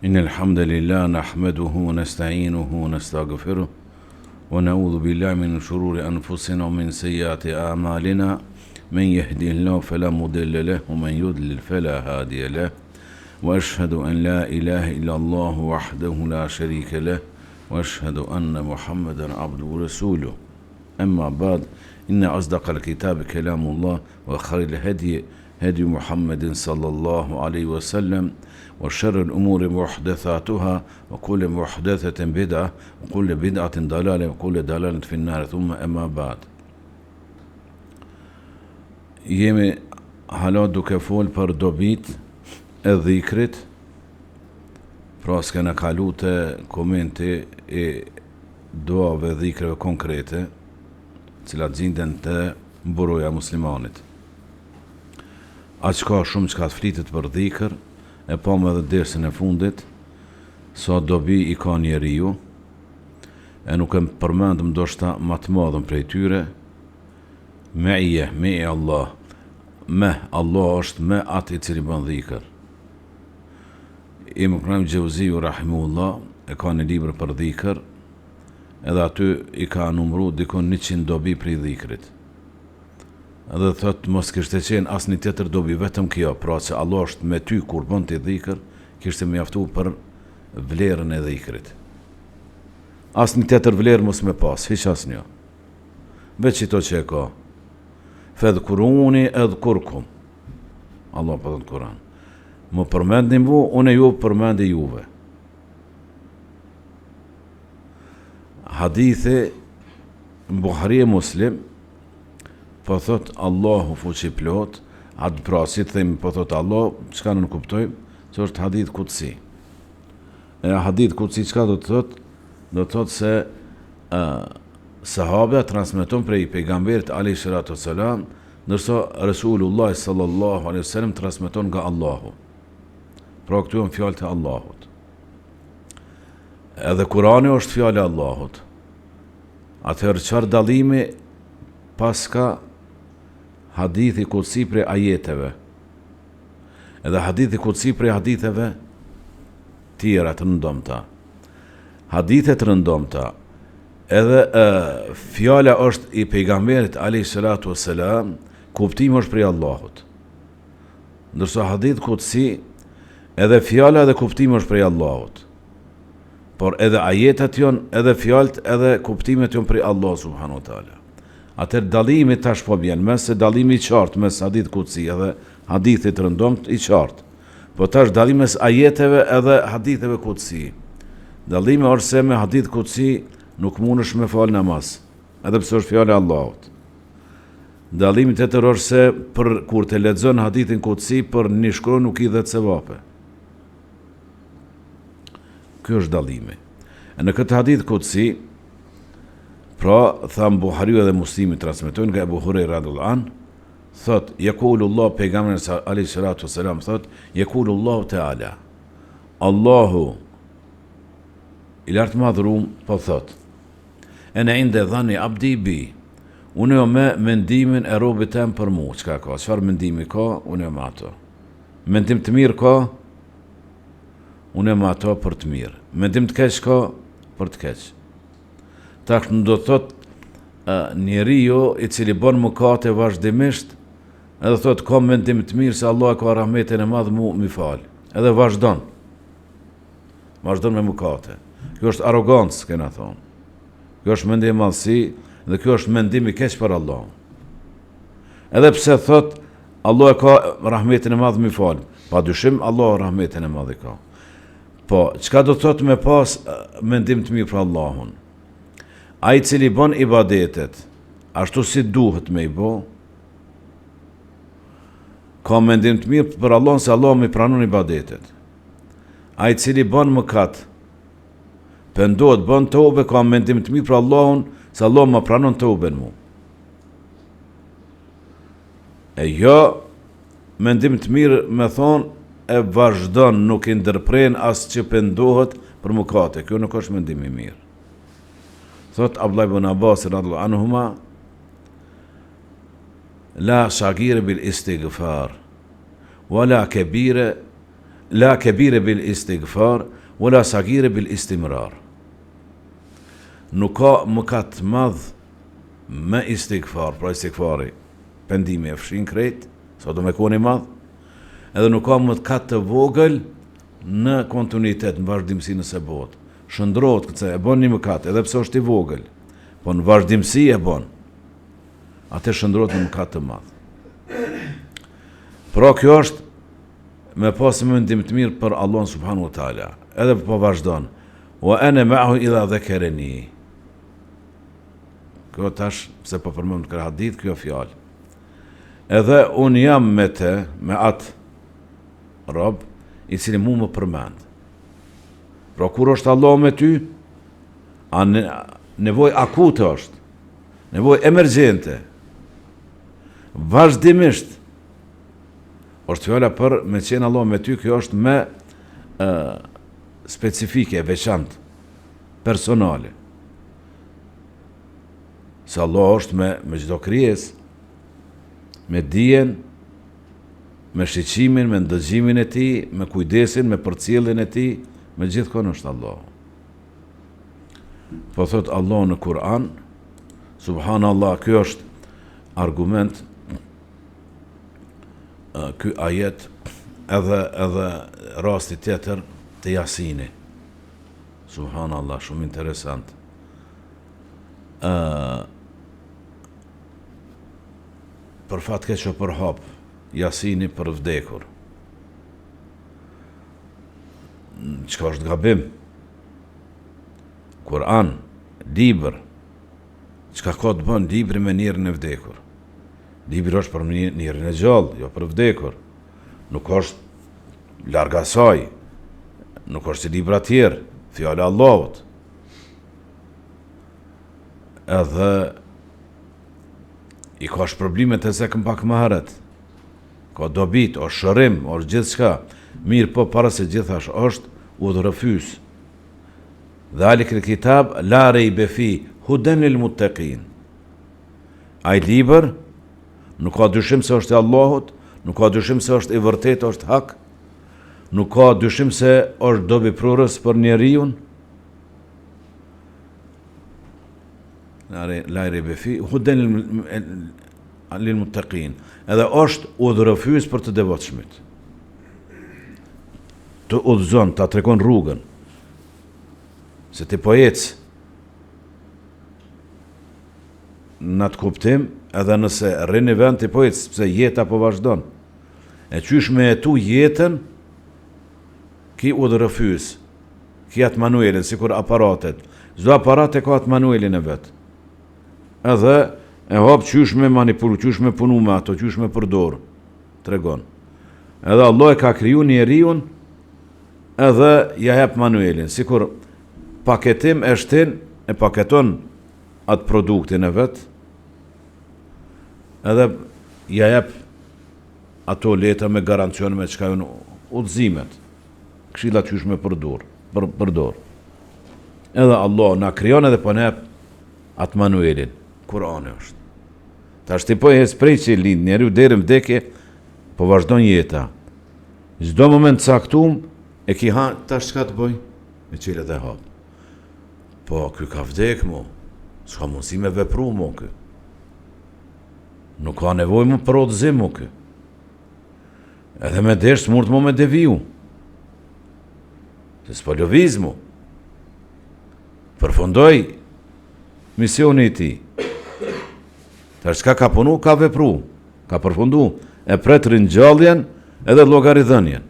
إن الحمد لله نحمده ونستعينه ونستغفره ونعوذ بالله من شرور أنفسنا ومن سيئات أعمالنا من يهدي الله فلا مضل له ومن يضلل فلا هادي له وأشهد أن لا إله إلا الله وحده لا شريك له وأشهد أن محمدا عبده ورسوله أما بعد إن أصدق الكتاب كلام الله وخير الهدي هدي محمد صلى الله عليه وسلم وشر الأمور محدثاتها وكل محدثة بدعة وكل بدعة ضلالة وكل ضلالة في النار ثم أما بعد jemi hala duke fol për dobit e dhikrit, pra s'kena kalu të komenti e doave dhikreve konkrete, cilat gjinden të mburoja muslimanit. Aq ka shumë që ka të flitet për dhikr, e pa me dhe dersën e fundit, sa dobi i ka njeriu, e nuk e përmendëm ndoshta më të madhën prej tyre, me Allah. Allah është me atë i cili bën dhikr. Ibn Qayyim Jauziu rahimahullah e ka një libër për dhikr, edhe aty i ka numëruar dikon 100 dobi për dhikrit. Edhe thot mos kishte qenë asnjë tjetër dobi, vetëm kjo, pra se Allah është me ty kur bën ti dhikr, kishte mjaftuar për vlerën e dhikrit. Asnjë tjetër vlerë mos me pas, hiç asnjë. Veç çito që e ka. Fedhkuruni edhkurkum. Allah për të Kur'an. Më përmendni mu, unë ju përmendi juve. Hadithi në Buhari e Muslim, po thot Allahu fuqi plot, atë prasit themi po thot Allah, çka në kuptojmë, që është hadith kutsi. E hadith kutsi çka do të thot? Do të thot se sahabja transmeton prej pejgamberit alayhi salatu wassalam, ndërsa Resulullah sallallahu alaihi wasallam transmeton nga Allahu. Pra këtu janë fjalët e Allahut. Edhe Kurani është fjalë e Allahut. Atëherë çfarë dallimi pas ka hadithi kutsi prej ajeteve? Edhe hadithi kutsi prej haditheve tjera të rëndomta. Hadithet të rëndomta. Edhe fjala është i pejgamberit alayhi salatu wassalam, kuptimi është prej Allahut. Ndërsa hadith kutsi, edhe fjala edhe kuptimi është prej Allahut. Por edhe ajetet janë, edhe fjalët, edhe kuptimet janë prej Allah subhanahu wa taala. Atëherë dallimi tash po bën, mes dallimi i qartë mes hadith kutsi edhe hadithit të rëndomt i qartë. Po tash dallimi mes ajeteve edhe haditheve kutsi. Dallimi është se me hadith kutsi nuk mundesh me fal namaz, edhe pse është fjala e Allahut. Dallimi tjetër është se për kur të lexon hadithin kutsi për një shkron nuk i dhet sevape. Ky është dallimi. E në këtë hadith kutsi, pra tham Buhariu dhe Muslimi transmetojnë nga Abu Huraira radhiyallahu an, thot yaqulu Allah pejgamberi alayhi salatu wasalam thot yaqulu Allah taala. Allahu i lartë madhrum po thot ene inde dhani abdi bi, unë jo me mendimin e robit tem për mu, qka ka, qfar mendimi ka, unë jo me ato. Mendim të mirë ka, unë jo me ato për të mirë. Mendim të keq ka, për të keq. Tash në do të thot njeri jo i cili bon mëkate vazhdimisht, edhe thot ka mendim të mirë se Allah ka rahmetin e madhë mu mi falë. Edhe vazhdon me mëkate. Kjo është arogancë, kena thonë. Kjo është mendim i madhësi dhe kjo është mendim i keq për Allah. Edhe pse thot Allah ka rahmetin e madh mi fal, pa dyshim Allah rahmetin e madh ka. Po, çka do thot me pas mendim të mirë për Allahun? Ai i cili bën ibadetet ashtu si duhet me i bë, ka mendim të mirë për Allahun se Allah më pranon ibadetet. Ai i cili bën mëkat, pendohet, bën tobe, ka mendim të mirë për Allahun, se Allah më pranon toben mu. E jo, mendim të mirë me thonë, e vazhdon, nuk i ndërpren as që pendohet për mëkate. Kjo nuk është mendim i mirë. Thot Abdullah ibn Abbas radhiyallahu anhuma, la shagire bil istighfar, wala kebire la kebire bil istighfar, wala sagire bil istimrar. Nuk ka mëkat madh me istighfar, pra istighfari, pendimi e fshin krejt, sa do me koni madh, edhe nuk ka mëkat të vogël në kontinuitet, në vazhdimsi nëse bëhet. Shëndrohet këtë e bën një mëkat, edhe pse është i vogël, po në vazhdimsi e bën. Atë shëndrohet në mëkat të madh. Pra kjo është me pas mendim të mirë për Allahun subhanahu wa taala. Edhe po vazhdon. Wa ana ma'ahu idha dhakarani. Kjo tash pse po përmend këtë hadith, kjo fjalë. Edhe un jam me të, me atë rob i cili mu më përmend. Pra kur është Allah me ty, nevoj akute është, nevoj emergjente, vazhdimisht, është fjala për me qenë Allah me ty, kjo është me specifike, veçant, personale. Se Allah është me çdo krijes, me dijen, me shiqimin, me ndëgjimin e tij, me kujdesin, me përcjelljen e tij, me gjithkon është Allah. Po thot Allah në Kur'an, subhanallah, kjo është argument, ky ajet, edhe rasti tjetër të Jasini. Subhanallah, shumë interesant. Për fat keq që përhap Jasini për vdekur. Çka është gabim? Kur'an, libër, çka ka të bën libri me njerin e vdekur? Libri është për njerin e gjallë, jo për vdekur. Nuk është larg asaj, nuk është si libra tjerë, fjala e Allahut. Edhe i ka shpërblimet e sekëm pak më herët. Ka dobit, është shërim, është gjithçka. Mirë po para se gjithash është udhërëfys. Dhalik el kitab la rejbe fi huden lil muttaqin. Ai libër nuk ka dyshim se është i Allahut, nuk ka dyshim se është i vërtetë, është hak, nuk ka dyshim se është dobiprurës për njeriun. La rejbe fi huden lil muttaqin. Edhe është udhërëfys për të devotshmit. Të udhëzon, ta tregon rrugën. Se ti po ec në atë kuptim, edhe nëse rrin në vend ti po ec, pse jeta po vazhdon. E qysh me jetu jetën, ki udhërëfys, ki atë manuelin, sikur aparatet. Çdo aparat e ka atë manuelin e vet. Edhe e hap qysh me manipulu, qysh me punu me ato, qysh me përdor, tregon. Edhe Allah e ka kriju njeriun, edhe ja jep manuelin, sikur paketim e shtin, e paketon atë produktin e vet, edhe ja jep ato letra me garancion me çka janë udhëzimet, këshillat qysh me përdor. Edhe Allah na krijon edhe po na jep atë manuelin, Kurani është. Tash ti po e prej që lind njeriu deri në vdekje, po vazhdon jeta. Çdo moment caktuar e ki tash çka të bëj? Me çelet e hap. Po, ky ka vdek mu, s'ka mundësi me vepru mu ky. Nuk ka nevoj mu për odhëzim mu ky. Edhe me desh s'murt mu me deviju. Se s'po lëviz mu. Përfundoj misioni i tij. Tash çka ka punu, ka vepru, ka përfundu, e pret ringjalljen edhe llogaridhënien.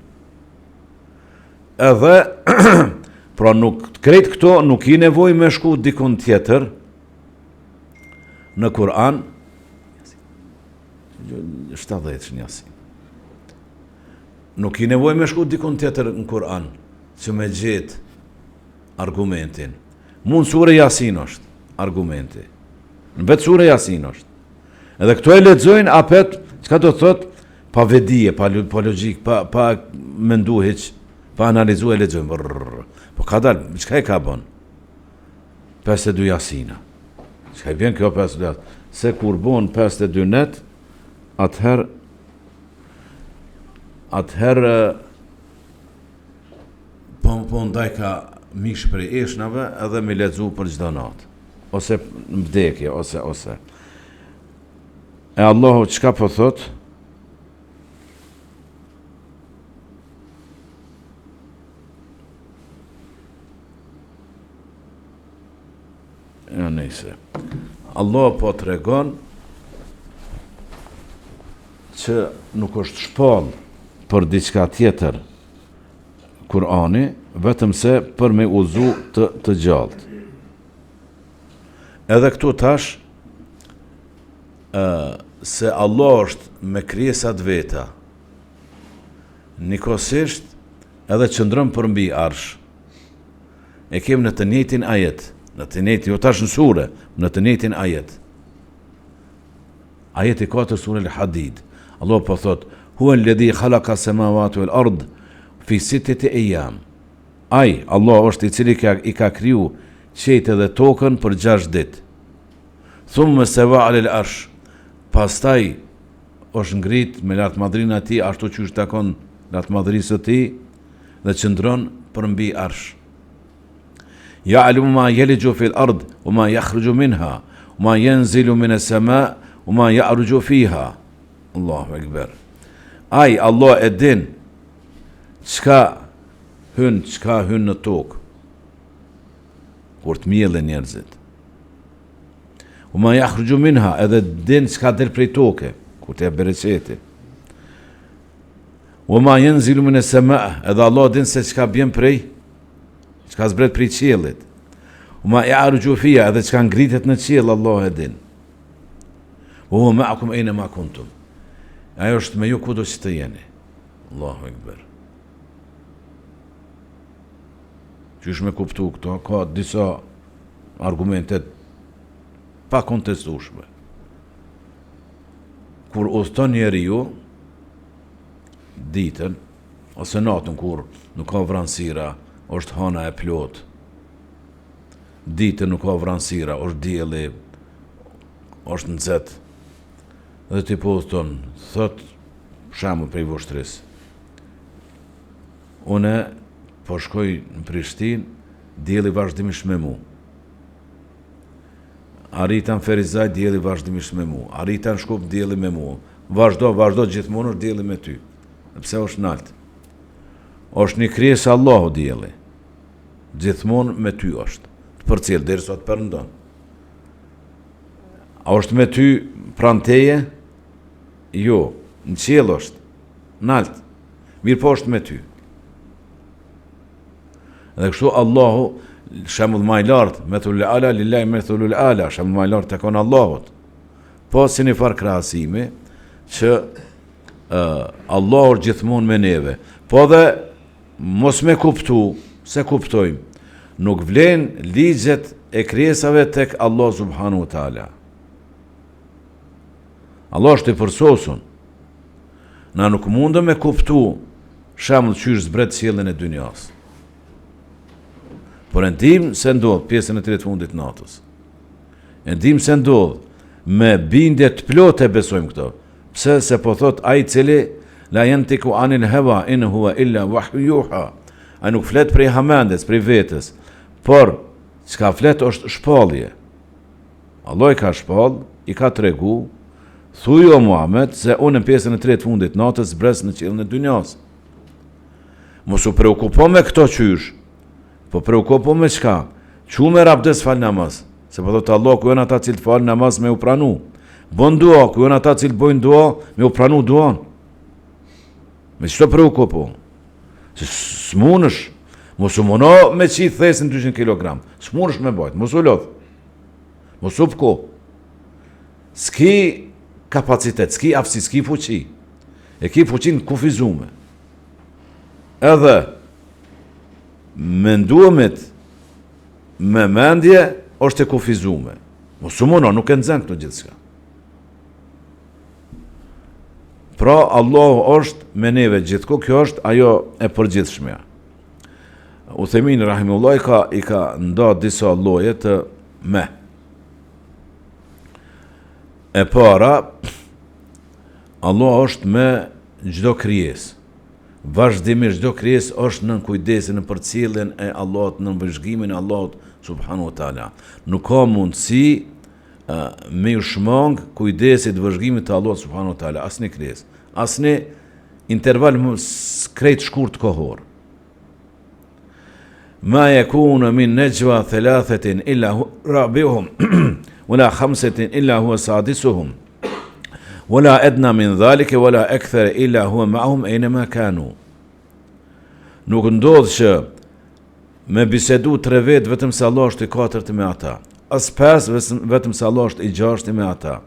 Edhe pra nuk krejt këto nuk i nevoj me shku dikun tjetër në Kur'an 70 Yasin. Nuk i nevoj me shku dikun tjetër në Kur'an që me gjetë argumentin. Mund sure Yasin është argumenti. Në vetë sure Yasin është. Edhe këto e lexojnë apet, çka do thot, pa vedije, pa logjik, pa mendu hiç, pa analizu e lexojnë. Po ka dalë, çka e ka bën? 52 Yasina. Çka i vjen kjo 52? Se kur bon 52 net, atëherë po ndaj ka mish për eshnave edhe me lexu për çdo natë. Ose në vdekje, ose. E Allahu çka po thot? Ja nejse. Allah po të regon që nuk është shpall për diçka tjetër Kur'ani, vetëm se për me uzu të gjallët. Edhe këtu tash, se Allah është me krijesat veta, nikosisht edhe qëndron për mbi arsh. E kem në të njëjtin ajet, jo tash në sure, në të njëjtin ajet. Ajeti 4 sure Al-Hadid. Allah po thot: "Huwa alladhi khalaqa as-samawati wal ard fi sittati ayyam." Ai, Allah është i cili i ka kriju qiejt dhe tokën për 6 ditë. Thumma stawa 'ala al-arsh. Pastaj është ngrit me lartmadrinë e tij ashtu siç takon lartmadrisë së tij dhe qëndron për mbi arsh. Ya'lamu ma yaliju fil ard wa ma yakhruju minha wa ma yanzilu min as-sama' wa ma ya'ruju fiha. Allahu Akbar. Ai, Allah e din çka hyn në tokë kur të mjellen njerëzit. Wa ma yakhruju minha, edhe din çka del prej toke kur të bereqeti. Wa ma yanzilu min as-sama', edhe Allah din se çka bjen çka zbret prej qiellit. Wa ma ya'ruju fiha, edhe çka ngritet në qiell Allah e din. Wa huwa ma'akum ayna ma kuntum. Ajo është me ju kudo që të jeni. Allahu Akbar. Qysh me kuptu këto, ka disa argumentet pa kontestueshme. Kur udhton njeriu ditën ose natën kur nuk ka vranësira, është hana e plot. Ditën nuk ka vranësira, është dielli, është nxehtë. Dhe ti po udhton, thot shembull prej voshtrisë. Une po shkoj në Prishtinë, dielli vazhdimisht me mu. Arrita në Ferizaj, dielli vazhdimisht me mu. Arrita në Shkup, dielli me mu. Vazhdo gjithmonë është dielli me ty. Pse është nalt? Është një krijesë Allahu dielli. Gjithmonë me ty është. Të përcjell derisa të perëndon. A është me ty pranë teje? Jo, në qiell është, nalt, mirë po është me ty. Dhe kështu Allahu, shembull më i lartë, methullul ala, lillahi methullul ala, shembull më i lartë tek Allahut. Po si një farë krahasimi që Allahu është gjithmonë me neve. Po dhe mos me kuptu, se kuptojmë, nuk vlen ligjet e krijesave tek Allah subhanahu wa taala. Allah është i përsosun. Na nuk mundëm me kuptu shembull qysh zbret qiellin e dynjas. Por e ndim se ndodh pjesën e tretë fundit natës. E ndim se ndodh me bindje të plotë e besojmë këto. Pse se po thot ai i cili la yantiku anil hawa in huwa illa wahyu yuha. Ai nuk flet prej hamendes, prej vetes, por çka flet është shpallje. Allah i ka shpall, i ka tregu. Thuj o Muhammed se unë në pjesën e tretë fundit natës zbres në qiellin e dynjas. Mos u preokupo me këto qysh, po preokupo me çka? Qume rabdes fal namaz. Se po thotë Allah, ku janë ata cilët falin namaz me u pranu. Bën dua, ku janë ata cilët bojnë dua me u pranu duan. Me çto preokupo? Se s'munësh, mos u muno me qit thesin 200 kg. S'munësh me bajt, mos u lodh. Mos u pko. S'ki kapacitet, s'ki aftësi, s'ki fuqi. E ki fuqin kufizume. Edhe menduamit me mendje është e kufizume. Mos u muno, nuk e nxen këto gjithçka. Pra Allahu është me neve gjithku, kjo është ajo e përgjithshmja. Uthejmin rahimullah i ka nda disa lloje të me. E para, Allah është me çdo krijesë. vazhdimisht çdo krijesë është nën kujdesin, në përcjelljen e Allahut, në vëzhgimin e Allahut subhanahu wa taala. Nuk ka mundësi me u shmang kujdesit vëzhgimit të Allahut subhanahu wa taala, asnjë krijesë, asnjë interval krejt shkurt kohor. Ma yakunu min najwa thalathatin illa rabi'uhum wala khamsatin illa huwa sadisuhum wala adna min dhalika wala akthar illa huwa ma'ahum aynama kanu. Nuk ndodh që me bisedu 3 vetë vetëm se Allah është i 4 me ata, as 5 vetëm se Allah është i 6 me ata,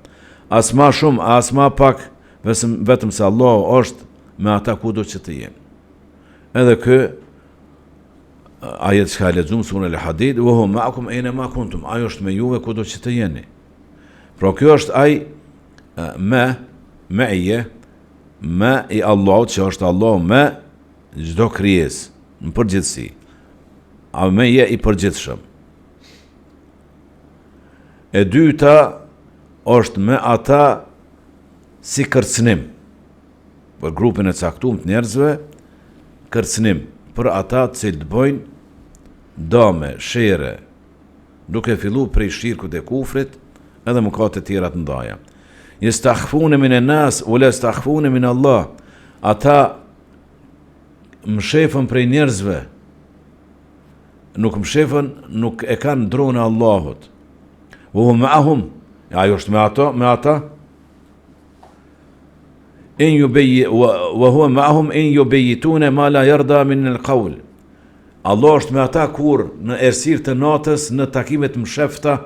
as ma shumë, as ma pak vetëm se Allah është me ata kudo që të jenë. Edhe kë ajet që ka lexuar surën Al-Hadid, wa huwa ma'akum aynama kuntum, ajo është me juve kudo që të jeni. Pra kjo është ai me'je i Allahut, që është Allah me çdo krijesë në përgjithësi. A me'je i përgjithshëm. E dyta është me ata si kërcënim për grupin e caktuar të njerëzve, kërcënim për ata të cilët bëjnë dame, shere, duke fillu prej shirkut e kufrit edhe mëkate tjera të ndaja. Yastakhfuna min an-nas wa la yastakhfuna min Allah. Ata mshefën prej njerëzve, nuk mshefën, nuk e kanë dronë e Allahut. Wa huwa ma'ahum, ajo është me ata. Wa huwa ma'ahum in yubayituna ma la yarda min al-qawl. Allah është me ata kur në errësirë të natës, në takimet mshefta,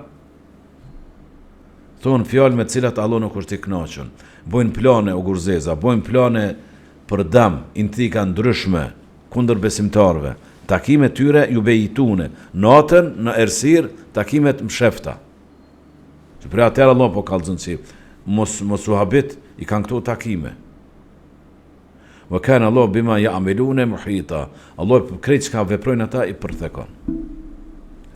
thonë fjalë me të cilat Allah nuk është i kënaqur. Bojnë plane ugurzeza, bojnë plane për dëm, intriga ndryshme kundër besimtarëve. Takimet tyre ju bejitune, natën në errësirë, takimet mshefta. Që për atëherë Allah po kallëzon si mos u habit, i kanë këto takime. Wa kana Allah bima ya'maluna muhita. Allah krejt çka veprojnë ata i përthekon.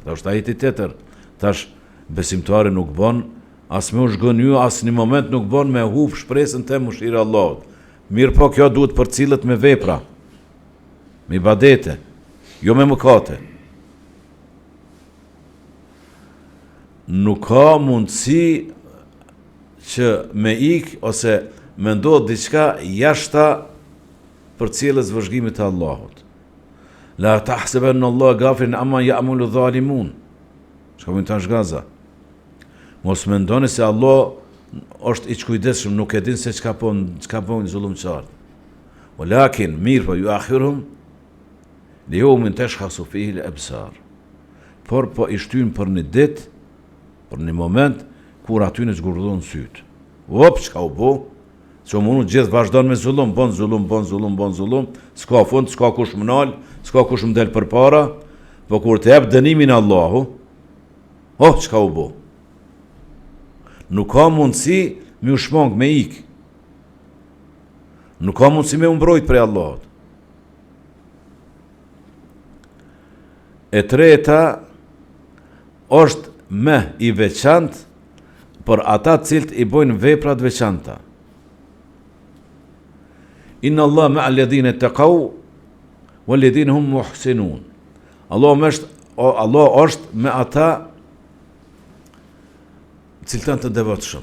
Tash ajeti tjetër, tash besimtari nuk bën as me u zhgënjë, as në moment nuk bën me hub shpresën te mëshira e Allahut. Mirë po kjo duhet përcillet me vepra, me ibadete, jo me mëkate. Nuk ka mundësi që me ik ose me ndodh diçka jashta përcjelljes vëzhgimit të Allahut. La tahsabanna Allah ghafilun amma ya'malu dhalimun. Çka më tash gaza. Mos mendoni se Allah është i çkujdesshëm, nuk e din se çka bën zullumçar. Walakin mirë po ju akhirum li yawmin tashkhasu fihi al-absar. Por po i shtyn për një ditë, për një moment kur aty në zgurdon syt. Hop, çka u bë? Që munu gjithë vazhdon me zullum, bon zullum, s'ka fund, s'ka kush më nal, s'ka kush më del për para, po kur të jep dënimin Allahu, çka u bë? Nuk ka mundësi me u shmang, me ik. Nuk ka mundësi me u mbrojt prej Allahut. E treta është me i veçant për ata cilët i bojnë veprat veçanta. Inna Allah ma'a alladhina taqaw walladhina hum muhsinun. Allah është me ata cilët të devotshëm.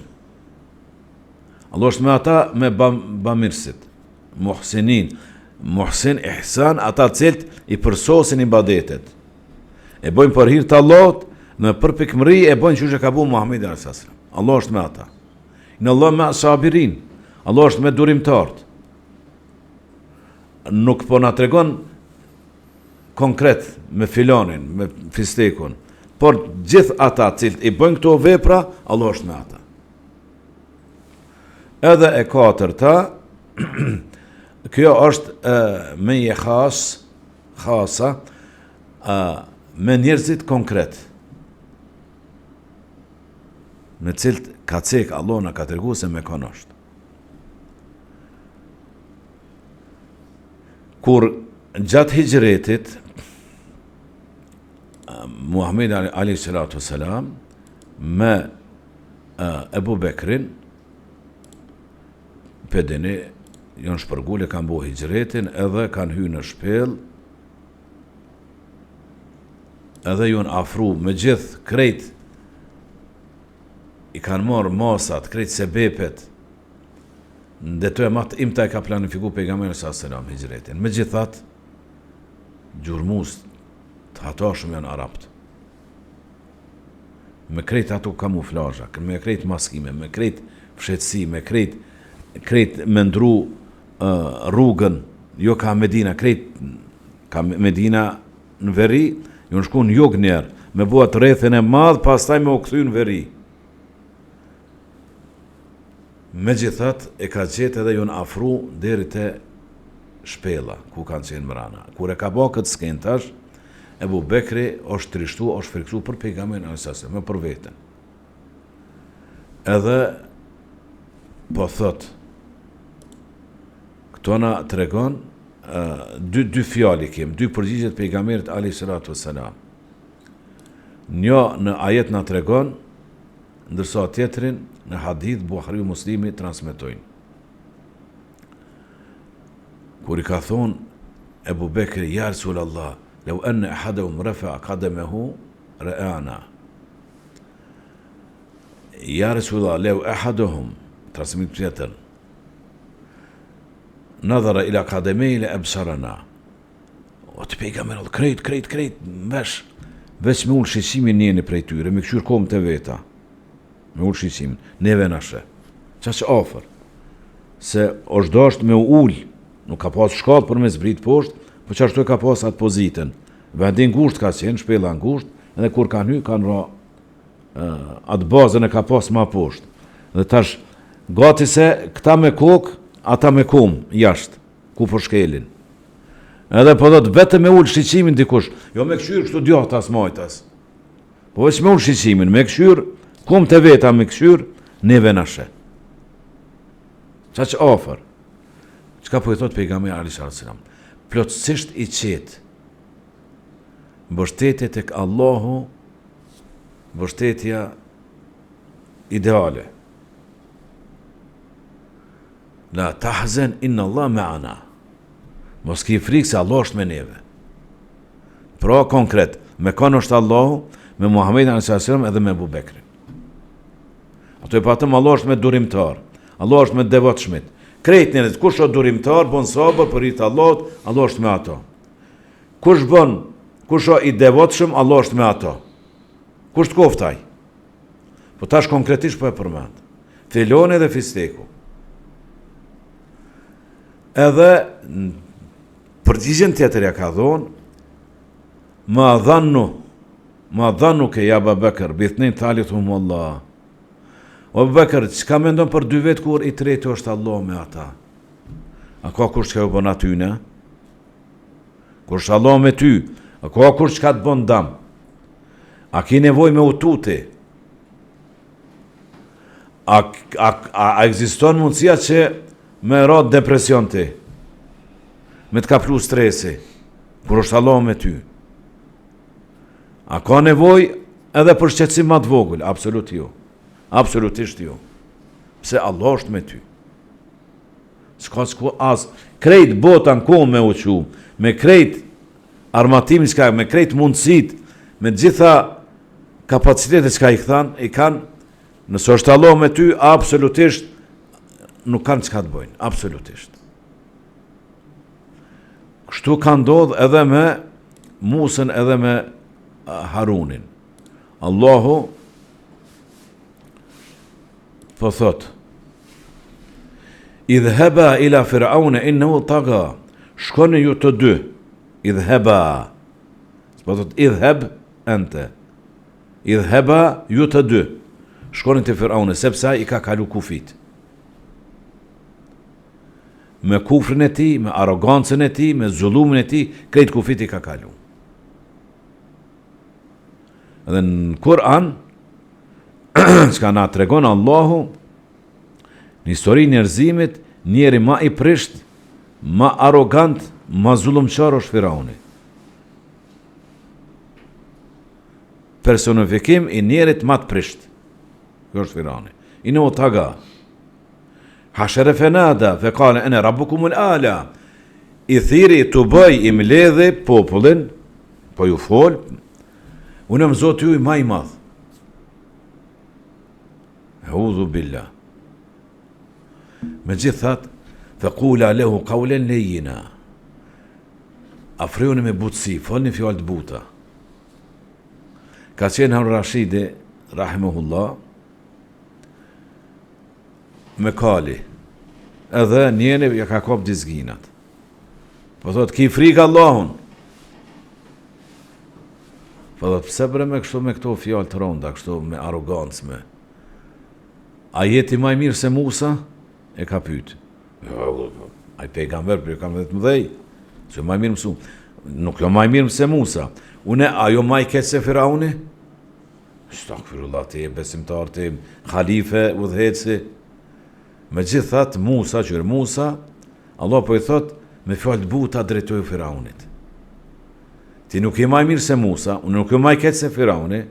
Allah është me ata me bamirësit, muhsinin. Muhsin, ihsan, ata cilët i përsosin ibadetet. E bojnë për hir të Allahut, në përpikmëri e bojnë që ka bu Muhamedi alayhis salam. Allah është me ata. Inna Allah ma'a sabirin. Allah është me durimtarët. Nuk po na tregon konkret me filanin, me fistekun, por gjithë ata cilët i bëjnë këto vepra, Allah është me ata. Edhe e katërta, kjo është me je khasa, me njerëzit konkret, me cilët ka cek Allah në ka tërgu se me konosht. Kur gjatë hijretit, Muhamedi alayhi salatu wasalam me Ebu Bekrin, pedini janë shpërgule, kanë bo hijretin, edhe kanë hy në shpel, edhe janë afru me gjithë krejt, i kanë marrë masat, krejt sebepet, dhe të e matë imta e ka planifiku pejgamberi s.a.s. hijretin. Me gjithat, gjurmus të hatashëm janë arabt. Me krejt ato kamuflazha, me krejt maskime, me krejt fshetsi, me krejt me ndru rrugën, jo ka Medina, krejt ka Medina në veri, ju në shku në jug njerë, me buat rrethin e madhë, pastaj me u kthy në veri. Me gjithat, e ka qetë edhe ju në afru deri te shpela, ku kanë qenë mrana. Kur e ka ba këtë skentash, Ebu Bekri është trishtu, është friksu për pejgamberin a.s. me për vetën. Edhe, po thot, këto na të regon, dy fjali kem, dy përgjigjet pejgamberit a.s. Një në ajet na të regon, ndërsa tjetrin në hadith Buhariu Muslimi transmetojnë. Kur i ka thonë Ebu Bekri, ja Rasulallah, لو أن أحدهم رفع قدمه رآنا. يا رسول الله لو أحدهم ترسمت نظر إلى قدميه لأبصرنا. وتبيك من كريت بس مول شيسيمين نيني بريتورة مكشور كوم تبيتا مول شيسيمين neve nashe çaq afër se është dasht me ul, nuk ka pas shkallë për me zbrit poshtë, po çashtu e ka pas atë pozitën. Vendi ngusht ka qenë, shpella ngusht, edhe kur kanë hy, kanë ra atë bazën e ka pas ma poshtë. Dhe tash, gati se këta me kokë, ata me kumë, jashtë, ku për shkelin. Edhe po do të vetëm me ullë shqiqimin dikush, jo me këshyrë kështu djahtas majtas. Po veç me ullë shqiqimin, me këshyrë, kumë të veta me këshyrë, neve nashe. Qa që afer? Qka po i thot pejgamberi a.s. Plotësisht i qetë, mbështetje tek Allahu, mbështetja ideale. La tahzen inna Allah ma'ana. Mos ki frikë se Allah është me neve. Pra konkret, me kanë është Allahu, me Muhammedin a.s. edhe me Abu Bekrin. Ato e patëm Allah është me durimtar, Allah është me devotshmit. Krejt njerëz, kush është durimtar, bon sabër për hir të Allahut, Allah është me ato. Kush është i devotshëm, Allah është me ato. Kush të koftaj? Po tash konkretisht po e përmend. Filoni dhe fisteku. Edhe përgjigjen tjetër ja ka thonë, ma dhannu ke ja Abu Bekr, bithnin thalithum Allah. O Abu Bekr, çka mendon për dy vetë kur i treti është Allah me ata? A ka kush që u bën aty ne? Kur është Allah me ty, a ka kush që të bën dam? A ki nevoj me ututi? A ekziston mundësia që me rat depresion ti? Me të kaplu stresi? Kur është Allah me ty? A ka nevoj edhe për shqetësim ma të vogël? Absolut jo. Absolutisht jo. Pse Allah është me ty. S'ka as krejt botan ku me uqu, me krejt armatimin s'ka, me krejt mundësit, me gjitha kapacitetet s'ka i kanë, nësë është Allah me ty, absolutisht nuk kanë s'ka të bojnë. Absolutisht. Kështu ka ndodh edhe me Musën edhe me Harunin. Allahu po thot, idhheba ila Firaune innehu taga, shkoni ju të dy, idhheba, po thot idhheb ente, idhheba ju të dy, shkoni të Firaune, sepse i ka kalu kufit. Me kufrin e ti, me arogancën e ti, me zullumin e ti, krejt kufit i ka kalu. Dhe në Kur'an, çka na tregon Allahu, në histori njerëzimit, njeri ma i prisht, ma arrogant, ma zullumçar është Firauni. Personifikim i njerit ma të prisht. Kjo është Firauni. Innehu taga. Hashere fenada, fe kale, ene rabbukumul ala. I thiri të bëj i mledhe popullin, po ju fol, unë më zotë ju i maj madh. Eudhu billah. Me gjithë thatë, fe kula lehu kaulen lejina. Afriuni me butësi, folni fjallë të buta. Ka qenë Harun Rashidi, rahimahullah, me kali, edhe njeni ja ka kop dizginat. Po thot, ki frikë Allahun. Po thot, pse bre me kështu me këto fjallë të ronda, kështu me arogancë me. A jeti maj mirë se Musa? E ka pyet. Ai pejgamber, për kam vetë mëdhej. Se maj mirë mësu. Nuk jo maj mirë se Musa. Une, ajo maj keq se Firauni? Stakfirullah te, besimtar te, khalife, udhëheci. Me gjithë thatë Musa, qërë Musa, Allah po i thot, me fjallë buta drejtoj Firaunit. Ti nuk i maj mirë se Musa, unë nuk i maj keq se Firauni,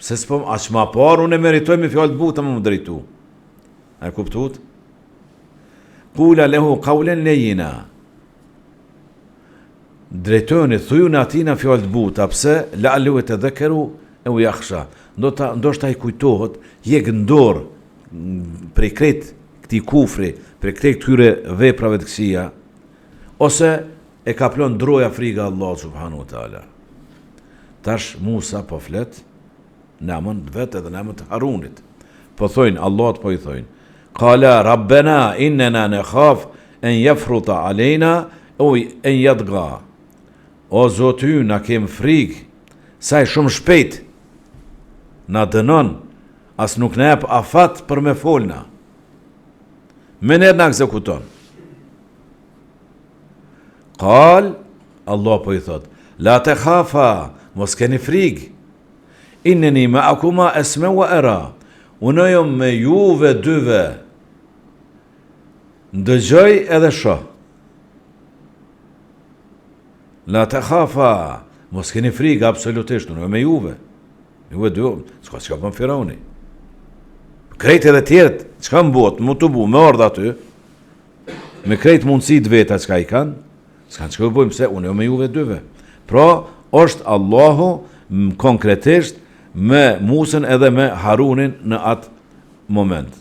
pse s'po, aq ma par, unë e meritoj me fjallë buta më drejtu. A e kuptut? Kula lehu kaulen lejina. Drejtojnë, thujun atina fjallë buta, pse, la'allu e të dhekeru, e u jakhsha. Ndoshta i kujtohet, jek ndorë, prej kretë këti kufri, prej kretë këtyre veprave të kësia, ose e ka plon droja friga Allah subhanu wa ta'ala. Tash Musa po flet, namën vetë edhe namën të Harunit. Po thojnë, Allah po i thojnë, Kala Rabbena innena ne khaf en jefruta alejna o en jadga. O Zoty, na kem frikë, saj shumë shpejt, na dënon, as nuk ne jep afat për me folna. Mener na ekzekuton. Kal, Allah po i thot, la te khafa, mos keni frikë, inneni me akuma esme wa era, unë jom me juve dyve, ndëgjoj edhe shoh. La te khafa, mos keni frikë absolutisht, unë jom me juve. Juve dy, s'ka që ka për Firauni. Krejt edhe tjerët, që ka më botë, më të bu, me ardha aty, me krejt mundësit veta që ka i kanë, s'kanë që ka bëjmë se, unë jo me juve dyve. Pra, është Allahu konkretisht me Musën edhe me Harunin në atë moment.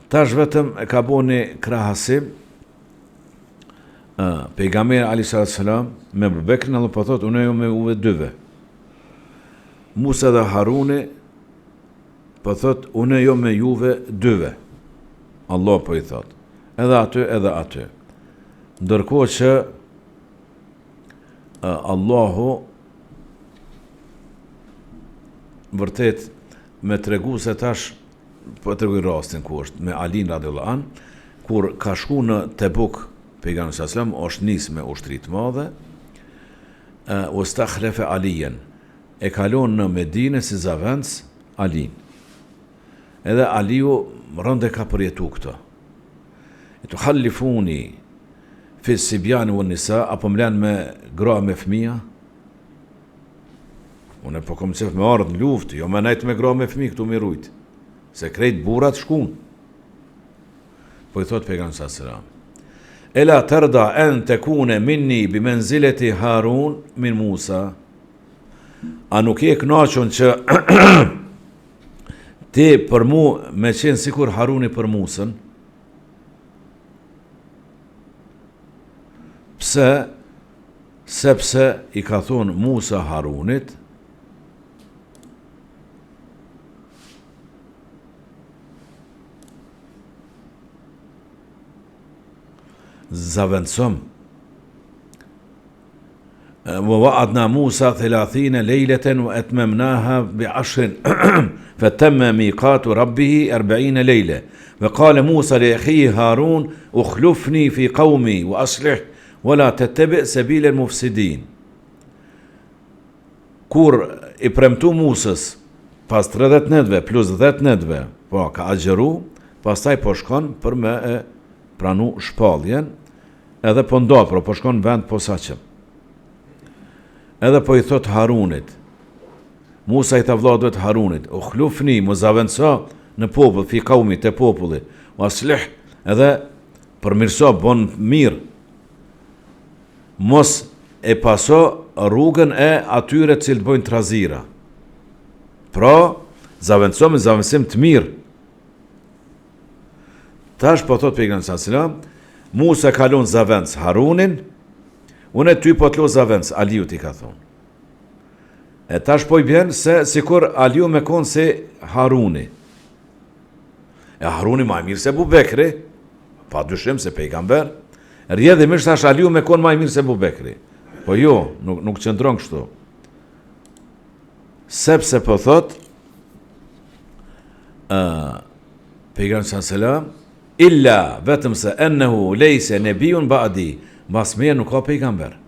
Tash vetëm e ka bo një krahasim, pejgamberi Ali s.a.s. me Abu Bekrin, Allah po thot, unë jo me juve dyve. Musa dhe Haruni po thot, unë jo me juve dyve. Allah po i thot. Edhe aty, edhe aty. Ndërkohë që Allahu vërtet me tregu se tash, po tregu rastin ku është, me Alin radhiyallahu an, kur ka shku në Tebuk, pejgamberi sallallahu alajhi wasallam, është nis me ushtri të madhe, u stakhlefe Alijen. E kalon në Medinë si zavendës Alin. Edhe Aliu rënde ka përjetu këto. E të khallifuni fi sibjani vë nisa, apo mlen me gra me fëmija. Unë e po kom qef me ardhë në luftë, jo me najtë me gra me fëmi këtu me rujtë. Se krejt burat shkun. Po i thot pejgamberi sallallahu alajhi wasallam, Ela tërda en të kune minni bi menzileti Harun min Musa. A nuk je kënaqur që ti për mu me qenë sikur Haruni për Musën? Pse? Sepse i ka thonë Musa Harunit, zavendësëm, ووعدنا موسى 30 ليلة وأتممناها ب10 فتم ميقات ربه 40 ليلة وقال موسى لأخيه هارون اخلفني في قومي وأصلح ولا تتبع سبيل المفسدين. Kur i premtu Musës pas 30 netve plus 10 netve, po ka agjeru, pastaj po shkon për me e pranu shpalljen, edhe po ndodh, po shkon vend posaçëm. Edhe po i thot Harunit, Musa i ta vlladëve të Harunit, u khlufni, mu zavendëso, në popull, fi qaumi te populli, waslih edhe përmirëso, bon mirë. Mos e paso rrugën e atyre që të bojnë trazira. Pra, zavendëso me zavendësim të mirë. Tash po thot pejgamberi sallallahu alajhi wasallam, Musa kalon zavendës Harunin, unë ty po të lo zavendës Aliut i ka thonë. E tash po i bjen se sikur Aliu me konë se Haruni. E Haruni ma e mirë se Abu Bekri, pa dyshim se pejgamber, rjedhimisht tash Aliu me konë ma e mirë se Abu Bekri. Po jo, nuk qëndron kështu. Sepse po thot, pejgamberi sallallahu alajhi wasallam, illa vetëm se ennehu lejse nebijun ba'di, mas meje nuk ka pejgamber.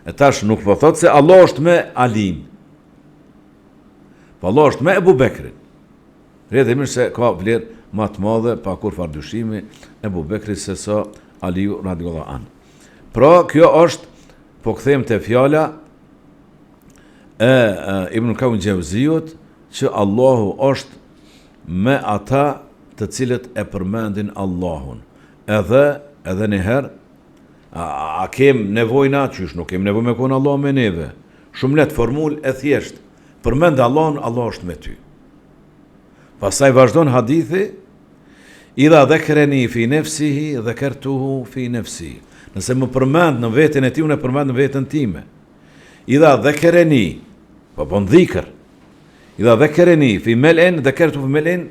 E tash nuk po thot se Allah është me Alin, po Allah është me Ebu Bekrin. Rjedhimisht se ka vlerë ma të madhe, pa kur fardyshimi, Ebu Bekri se sa Aliu radiallahu anhu. Pra, kjo është, po këthejmë të fjala e Ibn Qayyim Xhauziut, që Allahu është me ata të cilët e përmendin Allahun. Edhe njëherë, a kem nevojna, qysh nuk kem nevoj me konë Allah me neve. Shumë let formul e thjesht. Përmend Allahun, Allah është me ty. Pastaj vazhdon hadithi, idha dhakarani fi nafsihi dhakartuhu fi nafsi. Nëse më përmend në veten e tij, unë e përmend në veten time. Idha dhakarani, po bon dhikr. Idha dhakarani fi mal'in dhakartuhu fi mal'in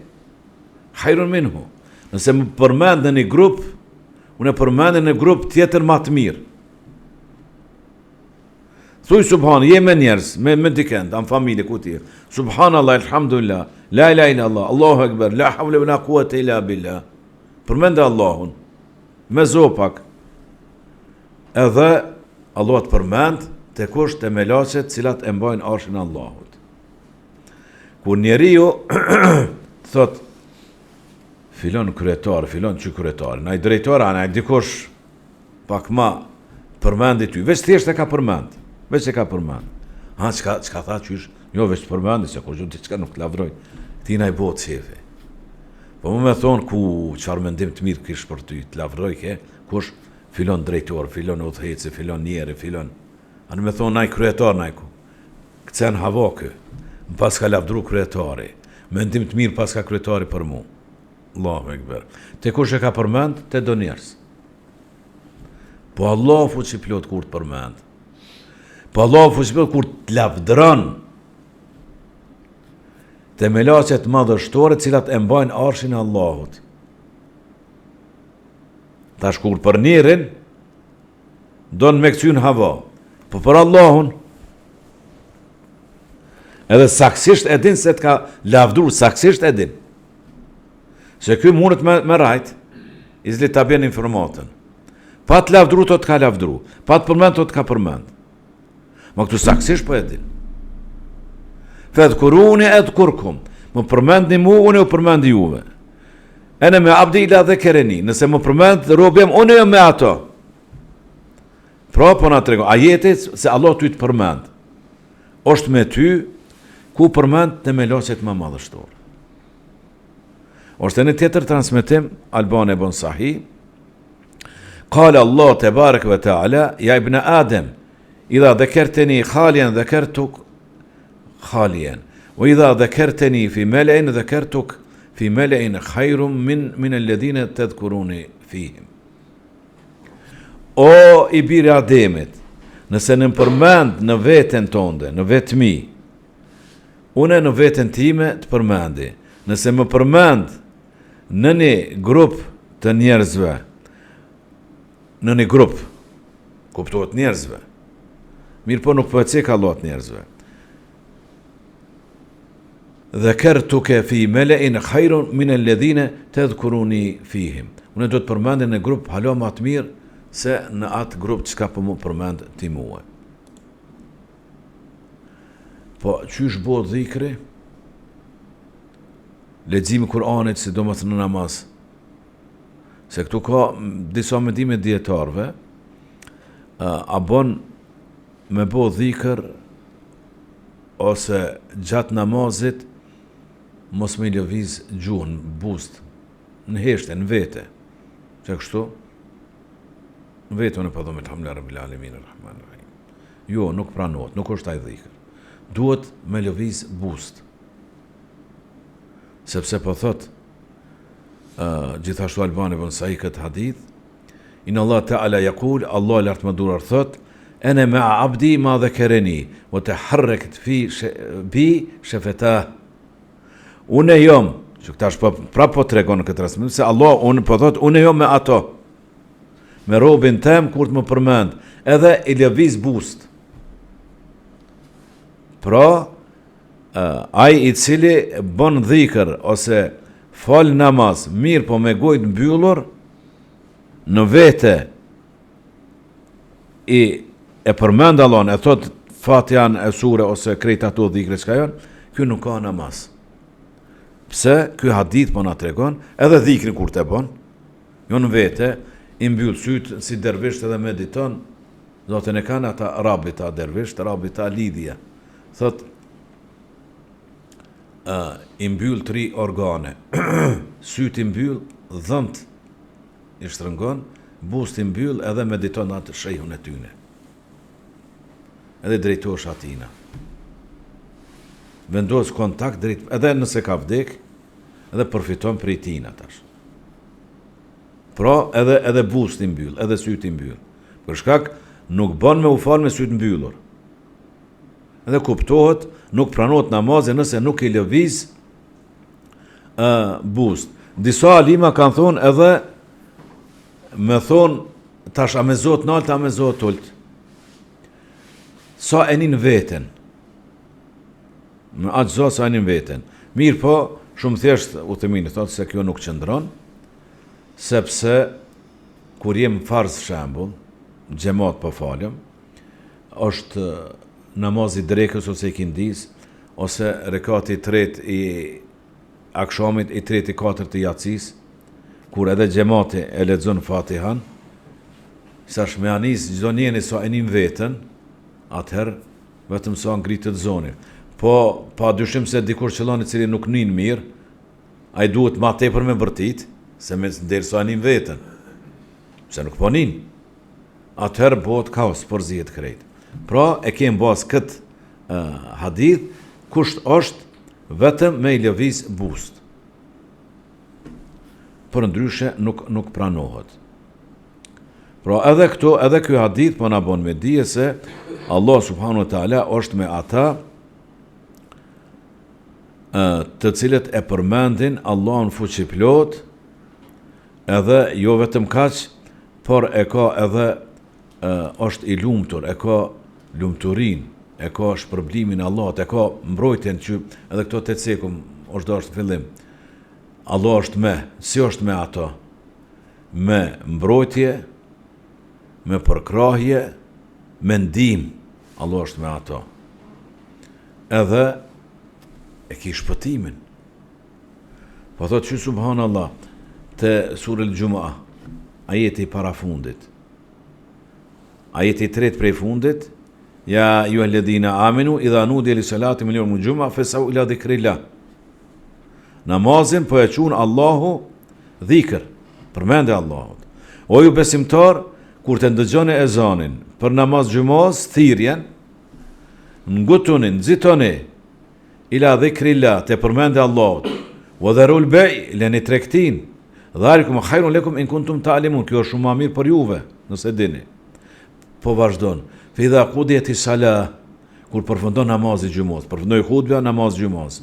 khairun minhu. Nëse më përmend në një grup, unë e përmend në grup tjetër më të mirë. Thuj subhan, je me njerëz, me dikend, am familje ku ti. Subhanallah, alhamdulillah, la ilaha illallah, Allahu akbar, la hawla wala quwata illa billah. Përmendë Allahun me zopak. Edhe Allah të përmend te kush te melaqet cilat e mbajnë arshin e Allahut. Kur njeriu thot filon kryetar, filon që kryetar, na i drejtor, ana i dikush pak ma përmendi ty, veç thjesht e ka përmend. Veç e ka përmend. Ha, çka tha qysh? Jo, veç përmendi, se kur gjithë çka nuk të lavroj. Ti na i bo të shefe. Po më me thonë ku çfarë mendim të mirë kish për ty, të lavroj ke, kush filon drejtor, filon udhëheci, filon njeri, filon. Anë me thonë naj kryetar, naj ku. Këcen hava kë. Më pas ka lavdru kryetari. Mendim të mirë pas ka kryetari për mu. Allahu ekber. Te kush e ka përmend, te do njerës. Po Allah fu që plot kur të përmend. Po Allah fuqipet kur të lavdron të melaqet madhështore cilat e mbajnë arshin e Allahut. Tash kur për njerin do në me këcyn hava, po për Allahun edhe saksisht e din se të ka lavdru, saksisht e din se ky mundet me rajt izli të bjen informatën, pa të lavdru të ka lavdru, pa të përmend të ka përmend. Ma këtu saksisht po e din. Fedhkuruni edhkurkum. Më përmendi mu, unë e përmendi juve. Ene me abdi ila dhe kereni. Nëse më përmend robjem, unë e me ato. Pra po na trego. Ajetit se Allah ty të përmend. Është me ty, ku përmend të melaqet më madhështor. Është në tjetër transmetim, Albani ibn Sahih, Qala Allah tebarek ve teala, ja ibn Adem, إذا ذكرتني خاليا ذكرتك خاليا وإذا ذكرتني في ملأ ذكرتك في ملأ خير من الذين تذكروني فيهم. O i biri Ademit, nëse në përmend në veten tonde, në vetë mi, une në veten time të përmendi. Nëse më përmend në një grup të njerëzve, në një grup, kuptohet njerëzve, mirë po nuk po e cek Allah të njerëzve. Dhakartuka fi mala'in khairun min alladhina tadhkuruni fihim. Unë do të përmendin në grup hala më të mirë se në atë grup që ka po më përmend ti mua. Po qysh bo dhikri? Leximi Kur'anit sidomos në namaz. Se këtu ka disa mendime dietarëve, a bon me bo dhikër ose gjatë namazit mos me lëviz gjuhën, buzët, në heshte, në vete. Që kështu? Në vete unë përdojmë elhamdulillah rabbil alamin arrahman arrahim. Jo, nuk pranohet, nuk është ai dhikr. Duhet me lëviz buzët. Sepse po thot, gjithashtu Albani ibn Sa'id këtë hadith, inna Allah ta'ala yaqul, Allah lart më durar thot, ana ma'a abdi ma dhakarani wa taharrakat bi shafatah. Unë jam, që këtash po tregon në këtë transmetim se Allah unë po thot unë jam me ato. Me robin tem kur të më përmend, edhe i lëviz buzët. Pra, ai i cili bën dhikr ose fal namaz, mirë po me gojë të mbyllur, në vete e përmend Allahun, e thot Fatihan e sure ose krejt ato dhikre çka janë, ky nuk ka namaz. Pse? Ky hadith po na tregon, edhe dhikrin kur të bën, jo në vete, i mbyll syt si dervisht edhe mediton, zotën e kanë ata rabita dervisht, rabita lidhje. Thot, i mbyll 3 organe, syt i mbyll, dhëmt i shtrëngon, buzët i mbyll edhe mediton atë shehun e tyne. Edhe drejtosh atina. Vendos kontakt drejt, edhe nëse ka vdek, edhe përfiton për i tina tash. Pra, edhe buzët i mbyll, edhe syt i mbyll. Për shkak, nuk bën me u fal me syt mbyllur. Edhe kuptohet, nuk pranohet namazi nëse nuk i lëviz buzët. Disa alima kanë thonë edhe, me thonë, tash a me zot nalt, a me zot ult. Sa e nin veten. Me atë zot sa e nin veten. Mirë po, shumë thjesht u themini thotë se kjo nuk qëndron, sepse kur jem farz shembull, xhamat po falem, është namazi drekës ose i kindis, ose rekati i tretë i akshamit, i tretë i katërt i yatsis, kur edhe xhamati e lexon Fatihan, sash me anis çdo njeri sa e nin veten, atëherë vetëm sa ngritet zoni. Po, pa dyshim se dikur qëllon i cili nuk nin mirë, ai duhet ma tepër me vërtit, se me derisa nin veten. Se nuk po nin. Atëherë bëhet kaos, përzihet krejt. Pra, e kemë bas këtë hadith, kusht është vetëm me i lëviz buzët. Për ndryshe nuk pranohet. Pra, edhe këto, edhe ky hadith po na bën me dije se Allah subhanahu wa taala është me ata të cilët e përmendin Allahun fuqiplot, edhe jo vetëm kaq, por e ka edhe është i lumtur, e ka lumturin, e ka shpërblimin Allahut, e ka mbrojtjen që edhe këto të cekum është dorë të fillim. Allah është me, si është me ato? Me mbrojtje, me përkrahje, me ndihmë, Allah është me ato. Edhe e ki shpëtimin. Po thot që subhanallah, të surë al-Gjuma, ajeti para fundit. Ajeti 3 prej fundit, ja ju alladhina aminu, idha nudi li salati min yawm al-Gjuma, fesau ila dhikrillah. Namazin po e qunë Allahu dhikr, përmende Allahut. O ju besimtar, kur të ndëgjoni ezanin, për namaz gjumaz, thirjen, ngutunin, nxitoni, ila dhikrillah, të përmende Allahut, wa dharul bay, leni tregtin, dhalikum khairun lakum in kuntum ta'lamun, kjo është shumë më mirë për juve, nëse dini. Po vazhdon, fa idha qudiyati salah, kur përfundon namazi gjumaz, përfundoi hutba namaz gjumaz.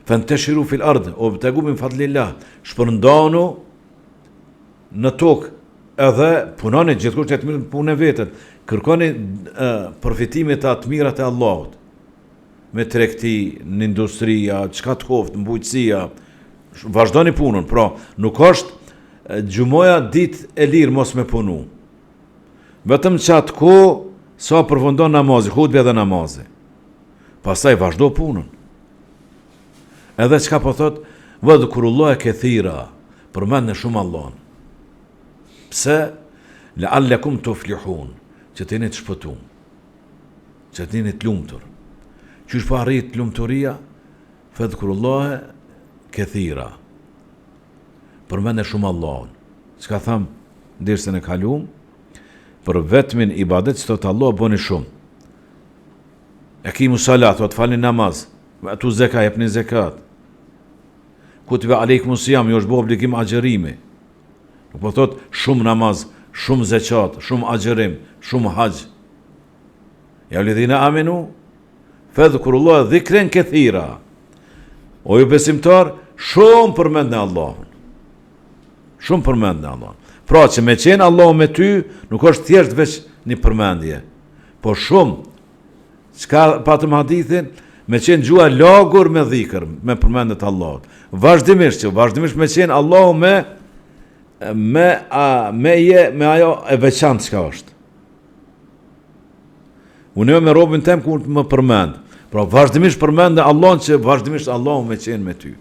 Fantashiru fil ard, wabtagu min fadlillah, shpërndanu në tokë, edhe punoni gjithkusht që të mirë punë vetën, kërkoni përfitimet të mirat e Allahut, me tregti, në industria, çka të koftë, mbujtësia, vazhdoni punën, pra nuk është gjumoja ditë e lirë mos me punu. Vetëm qatë ko, sa përfundon namazi, hutbe dhe namazi. Pastaj vazhdo punën. Edhe çka po thot, wadhkurullaha kathira, përmendni shumë Allahun. Pse? La'allakum tuflihun, që të jeni të shpëtuar, që të jeni të lumtur. Qysh po arrit lumturia? Fadhkurullaha këthira. Përmende shumë Allahun. Çka tham dersën e kaluam, për vetmin ibadet që thotë Allah bëni shumë. Ekimu salat, o të falni namaz, atu zeka, jepni zekat. Kutibe alejkumus siyam, jo është bo obligim agjerimi. Nuk po thotë shumë namaz, shumë zekat, shumë agjerim, shumë haqë. Ja lidhina amenu, fedhkurullah dhikren këthira. O ju besimtar, shumë përmend në Allahun. Shumë përmend në Allahun. Pra që me qenë Allah me ty, nuk është thjesht veç një përmendje. Po shumë, çka patëm hadithin, me qenë gjua lagur me dhikër, me përmendet Allahut. Vazhdimisht me qenë Allahu me ajo e veçantë çka është. Unë jo me robin tem ku më përmend. Pra vazhdimisht përmend Allahun që vazhdimisht Allahu me qenë me ty.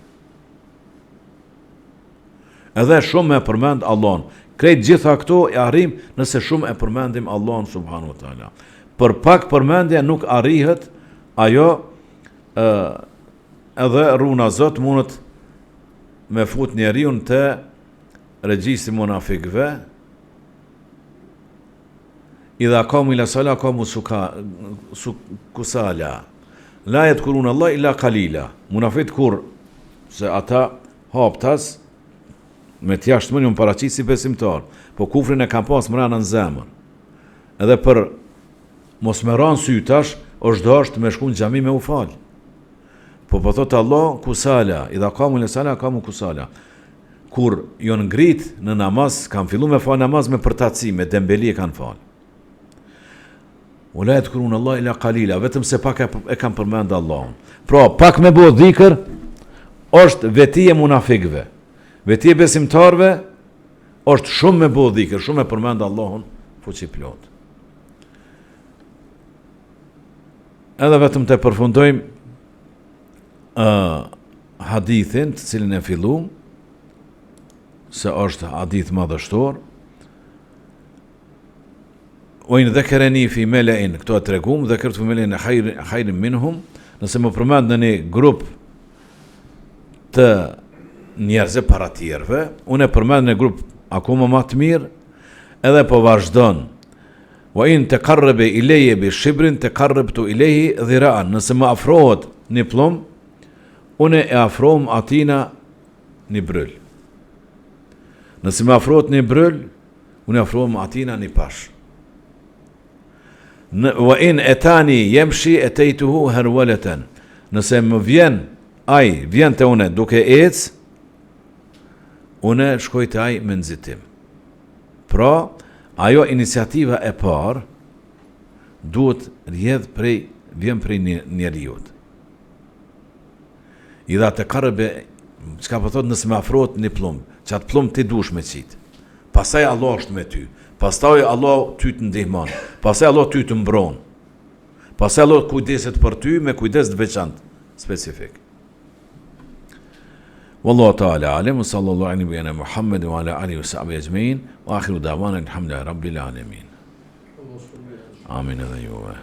Edhe shumë me përmend Allahun. Krejt gjitha këto e arrim nëse shumë e përmendim Allahun subhanahu wa taala. Për pak përmendje nuk arrihet ajo edhe runa Zot mundet me fut njeriu të regjistri munafikëve. Idha qamu ila sala qamu kusala. La yadhkuruna Allah illa qalila. Munafit kur se ata haptas me t'jashtëmëri më paraqit si besimtar, po kufrin e kam pas mrena në zemër. Edhe për mos me ranë sytash, është dashtë me shku në xhami me u falë. Po thotë Allah, kusala, idha qamu ila sala qamu kusala. Kur jon ngrit në namaz, kanë fillu me falë namaz me përtaci, me dembeli e kanë falë. Ula yadhkuruna Allah illa qalila, vetëm se pak e kanë përmend Allahun. Pra, pak me bo dhikër, është vetije munafikëve. Vetije besimtarve, është shumë me bo dhikër, shumë me përmend Allahun, fuqi plot. Edhe vetëm të përfundojmë hadithin të cilin e filluam, se është hadith madhështor. Ojnë dhekereni fi melein, këto e tregum, dhekert fi melein e hajrin minhum, nëse më përmend në një grup të njerëzve para tjerëve, unë e përmend në grup akoma më të mirë, edhe po vazhdon. Wa in taqarraba ilayya bi shibrin taqarrabtu ilayhi dhira'an. Nëse më afrohet një plumb, unë e afrohem atina një bryl. Nëse më afrohet një bryl, unë e afrohem atina një pash. Wa in etani yamshi ataytuhu harwalatan. Nëse më vjen të une duke ec, une shkoj të ai me nxitim. Pra, ajo iniciativa e parë duhet vjen prej njeriut. Idha të karëbe, çka po thot nëse më afrohet një plumb, çat plumb ti dush me qit. Pastaj Allah është me ty. Pastaj Allah ty të ndihmon. Pastaj Allah ty të mbron. Pastaj Allah kujdeset për ty me kujdes të veçantë, specifik. Wallahu ta'ala alim, sallallahu alaihi wa Muhammad wa ala alihi wa sahbihi ajma'in, wa akhiru da'wana alhamdulillahi rabbil alamin. Amin edhe juve.